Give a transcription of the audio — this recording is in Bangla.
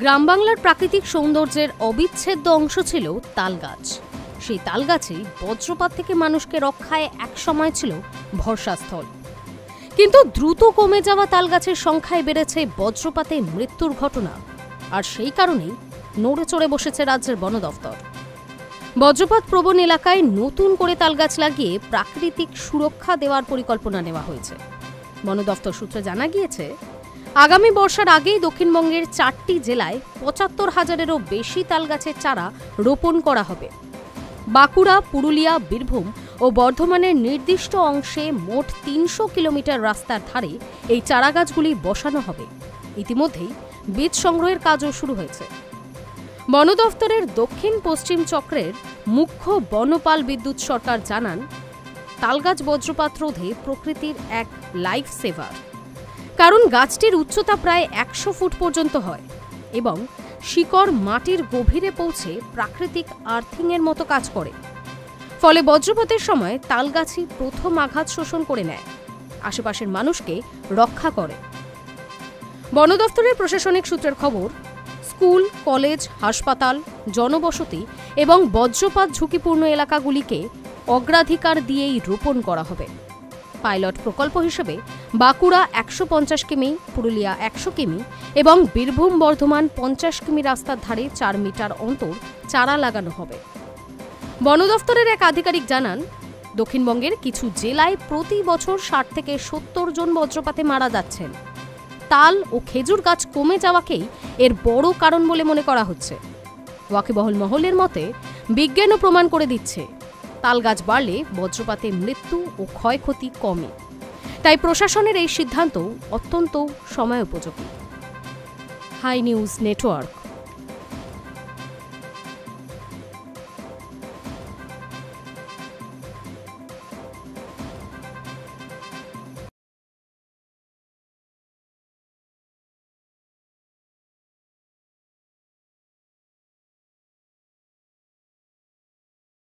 গ্রাম বাংলার প্রাকৃতিক সৌন্দর্যের অবিচ্ছেদ্য অংশ ছিল তালগাছ। সেই তালগাছই বজ্রপাত থেকে মানুষকে রক্ষায় একসময় ছিল ভরসাস্থল। কিন্তু দ্রুত কমে যাওয়া তালগাছের সংখ্যায় বেড়েছে বজ্রপাতে মৃত্যুর ঘটনা, আর সেই কারণেই নড়ে চড়ে বসেছে রাজ্যের বন দফতর। বজ্রপাত প্রবণ এলাকায় নতুন করে তালগাছ লাগিয়ে প্রাকৃতিক সুরক্ষা দেওয়ার পরিকল্পনা নেওয়া হয়েছে। বন দফতর সূত্রে জানা গিয়েছে, আগামী বর্ষার আগেই দক্ষিণবঙ্গের ৪টি জেলায় ৭৫,০০০-এরও বেশি তালগাছের চারা রোপণ করা হবে। বাঁকুড়া, পুরুলিয়া, বীরভূম ও বর্ধমানের নির্দিষ্ট অংশে মোট ৩০০ কিলোমিটার রাস্তার ধারে এই চারাগাছগুলি বসানো হবে। ইতিমধ্যেই বীজ সংগ্রহের কাজও শুরু হয়েছে। বন দফতরের দক্ষিণ পশ্চিম চক্রের মুখ্য বনপাল বিদ্যুৎ সরকার জানান, তালগাছ বজ্রপাত রোধে প্রকৃতির এক লাইফ সেভার। কারণ গাছটির উচ্চতা প্রায় ১০০ ফুট পর্যন্ত হয় এবং শিকড় মাটির গভীরে পৌঁছে প্রাকৃতিক আর্থিংয়ের মতো কাজ করে। ফলে বজ্রপাতের সময় তালগাছই প্রথম আঘাত শোষণ করে নেয়, আশেপাশের মানুষকে রক্ষা করে। বন দফতরের প্রশাসনিক সূত্রের খবর, স্কুল, কলেজ, হাসপাতাল, জনবসতি এবং বজ্রপাত ঝুঁকিপূর্ণ এলাকাগুলিকে অগ্রাধিকার দিয়েই রোপণ করা হবে। পাইলট প্রকল্প হিসেবে বাঁকুড়া ১৫০ কিমি, পুরুলিয়া ১০০ কিমি এবং বীরভূম বর্ধমান ৫০ কিমি রাস্তার ধারে ৪ মিটার অন্তর চারা লাগানো হবে। বন দফতরের এক আধিকারিক জানান, দক্ষিণবঙ্গের কিছু জেলায় প্রতি বছর ৬০ থেকে ৭০ জন বজ্রপাতে মারা যাচ্ছেন। তাল ও খেজুর গাছ কমে যাওয়াকেই এর বড় কারণ বলে মনে করা হচ্ছে। ওয়াকিবহল মহলের মতে, বিজ্ঞানও প্রমাণ করে দিচ্ছে তাল গাছ বাড়লে বজ্রপাতে মৃত্যু ও ক্ষয়ক্ষতি কমে। তাই প্রশাসনের এই সিদ্ধান্ত অত্যন্ত সময়োপযোগী। Hi news network.